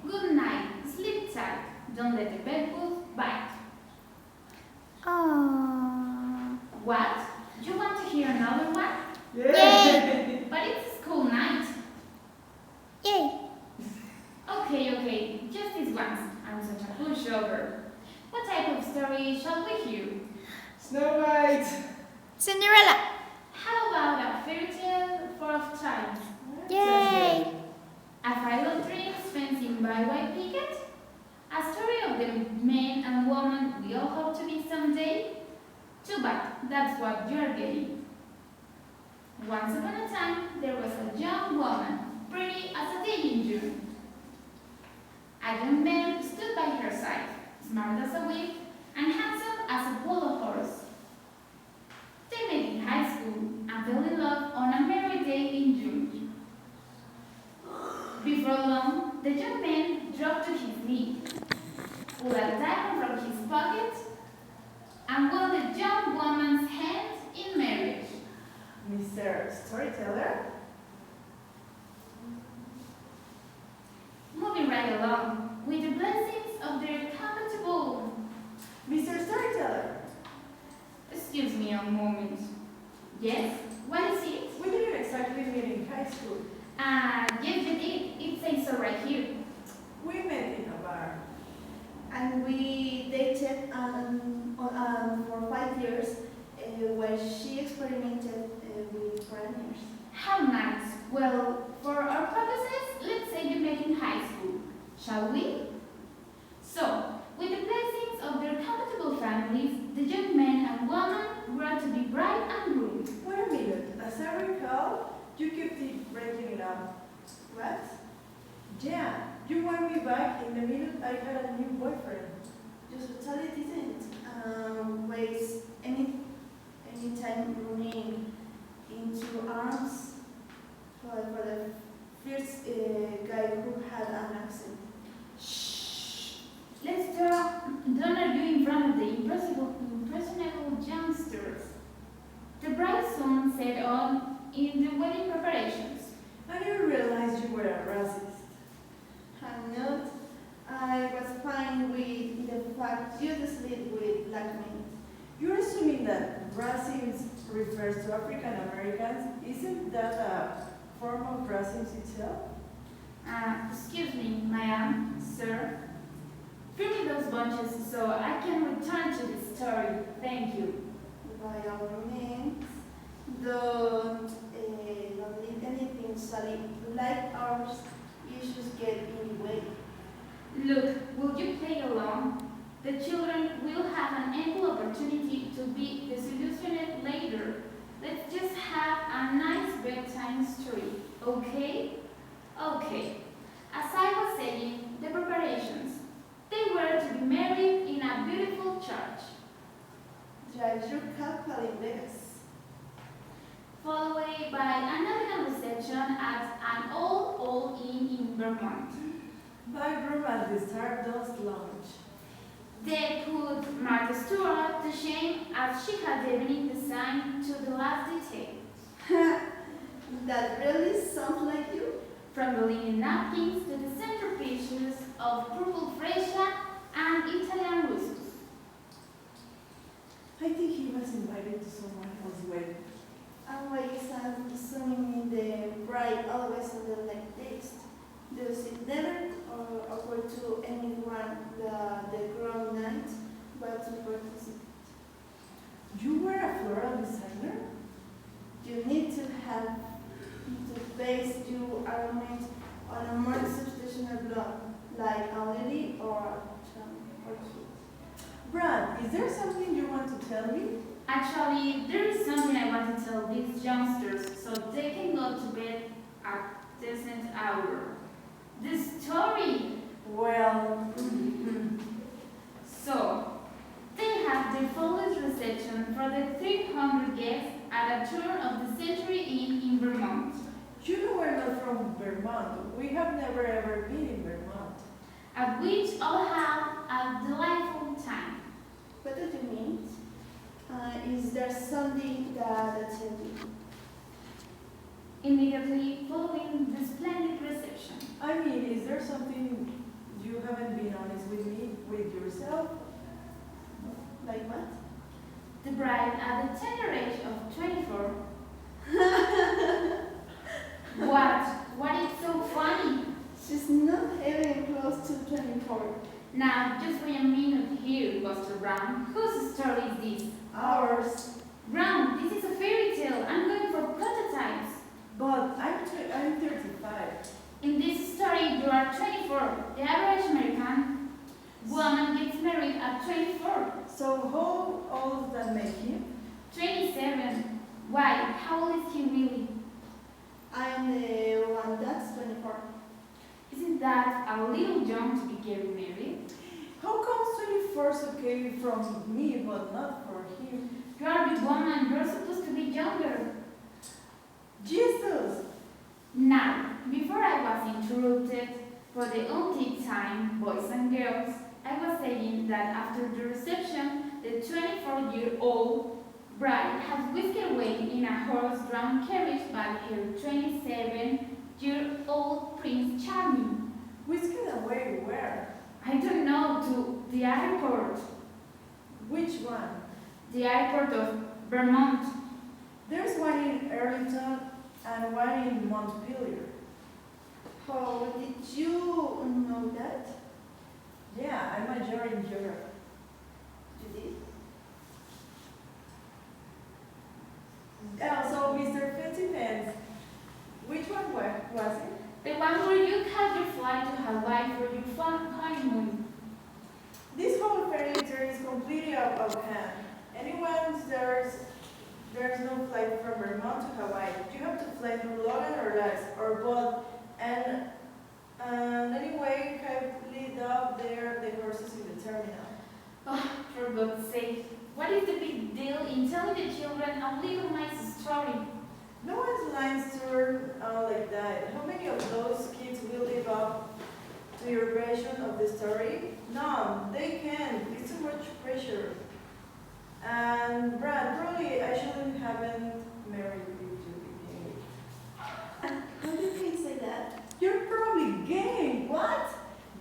Good night. Sleep tight. Don't let the bedbugs bite. Oh. What? You want to hear another one? Yay! But it's a school night. Yay! Okay, just this once. I'm such a pushover. What type of story shall we hear? Snow White. Cinderella! How about a fairy tale for of times? Yay! A flight of dreams fencing by white picket? A story of the man and woman we all hope to be someday? Too bad, that's what you're getting. Once upon a time, there was a young woman, pretty as a day in June. A young man stood by her side, smart as a whip and handsome as a polo horse. They met in high school and fell in love on a merry day in June. Before long, the young man dropped to his knee, pulled a diamond from his pocket, and won the young woman's hand in marriage. Mr. Storyteller. Moving right along, with the blessings of their compatible. Mr. Storyteller. Excuse me a moment. Yes, what is it? We didn't exactly meet in high school. Yes, you did. It says so right here. We met in a bar. And we dated for 5 years where she experimented with foreigners. How nice. Well, for our purposes, let's say you met in high school. Shall we? So, with the blessings of their compatible families, the young man and woman were to be bride and groom. Wait a minute. As I recall, you kept breaking it up. What? Yeah, you want me back in the minute I had a new boyfriend. You totally didn't waste any time running into arms for the first guy who had an accent. Shh. Let's don't argue in front of the impressionable youngsters. The bride soon set on in the wedding preparations. I didn't realize you were a racist. I'm not. I was fine with the fact you sleep with black men. You're assuming that racism refers to African Americans. Isn't that a form of racism itself? Excuse me, ma'am, sir. Bring me those bunches so I can return to the story. Thank you. By all means, don't leave anything solid like ours. Issues get in the way. Look, will you play along? The children will have an ample opportunity to be disillusioned later. Let's just have a nice bedtime story, okay? Okay. As I was saying, the preparations. They were to be married in a beautiful church, Drive your couple in Vegas. followed by another reception at an old inn in Vermont. Backroom at the Stardust Lounge. They put Martha Stewart to shame as she had everything designed to the last detail. That really sounds like you. From the linen napkins to the centerpieces of purple freesia and Italian ruscos. I think he was invited to someone else's wedding. And why is assuming the bride always on the like taste? Does it never occur to anyone the groom night but to participate? You were a floral designer? You need to have to base your argument on a more substantial blonde, like a lily or a charm or two. Brad, is there something you want to tell me? Actually, there is something I want to tell these youngsters so they can go to bed at decent hour. The story. Well, So, they have their fullest reception for the 300 guests at a tour of the Century Inn in Vermont. you know we're not from Vermont. We have never ever been in Vermont. At which all have a delightful time. What do you mean? Is there something that attends you? Immediately following the splendid reception. I mean, is there something for a minute here, Buster Brown. Whose story is this? Ours. Brown, this is a fairy tale. I'm going for prototypes. But I'm 35. In this story, you are 24. The average American woman gets married at 24. So how old does that make him? 27. Why? How old is he really? I'm the one that's 24. Isn't that a little young to be getting married? How comes 24 is okay from me but not for him? You are a big woman. You're supposed to be younger. Jesus! Now, before I was interrupted for the umpteenth time, boys and girls, I was saying that after the reception, the 24-year-old bride has whisked away in a horse-drawn carriage by her 27-year-old Prince Charming. Whisked away where? I don't know, to the airport. Which one? The airport of Vermont. There's one in Arlington and one in Montpelier. How did you know that? Yeah, I major in geography. You did? So, Mr. Fancy Pants, which one was it? The one where you had your flight to Hawaii for your fun honeymoon. This whole fairy tale is completely out of hand. Anyone there's no flight from Vermont to Hawaii. You have to fly through Logan or Lex or both. And anyway, have lead up there the horses in the terminal. Oh, for God's sake, what is the big deal in telling the children a little nice story? No one's lines turn out like that. How many of those kids will live up to your version of the story? None. They can't. It's too much pressure. And Brad, probably I shouldn't haven't married you to begin with. How do you say that? You're probably gay. What?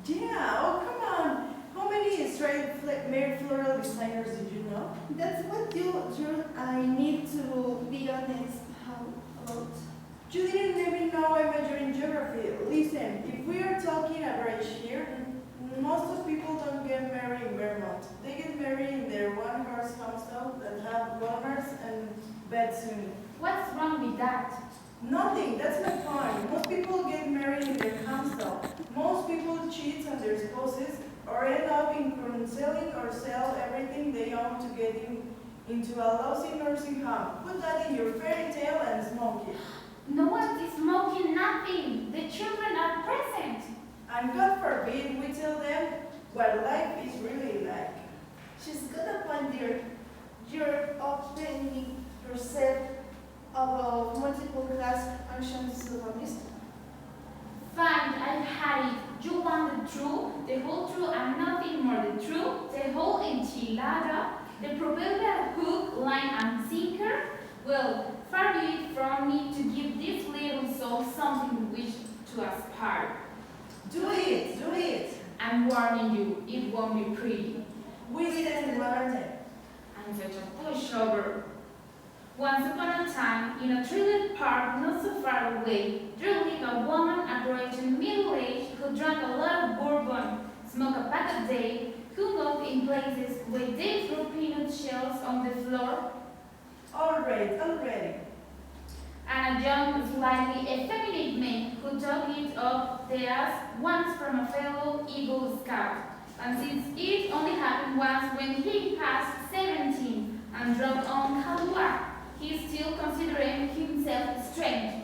Yeah. Oh, come on. How many straight male floral designers did you know? That's what you I need to be honest. How about? You didn't even know I majored in geography. Listen, if we are talking average here, most of people don't get married in Vermont. They get married in their one-horse homestead that have Walmarts and beds soon. What's wrong with that? Nothing, that's my point. Most people get married in their homestead. Most people cheat on their spouses or end up in selling or sell everything they own to get into a lousy nursing home. Put that in your fairy tale and smoke it. No one is smoking nothing. The children are present. And God forbid we tell them what life is really like. She's got a point there. You're opening yourself above multiple class functions of a mystery. Fine, I've had it. You want the truth, the whole truth, and nothing more the truth, the whole enchilada, the proverbial hook, line, and sinker? Well, far be it from me to give this little soul something which to aspire. Do it, do it. I'm warning you, it won't be pretty. We didn't learn it. I'm such a pushover. Once upon a time, in a trailer park not so far away, there lived a woman approaching middle age who drank a lot of bourbon, smoked a pack a day, who moved in places where they threw peanut shells on the floor, All right, already. and a young, slightly effeminate man who took it up the ass once from a fellow Eagle Scout. And since it only happened once when he passed 17 and dropped on Kahlua, he is still considering himself strange.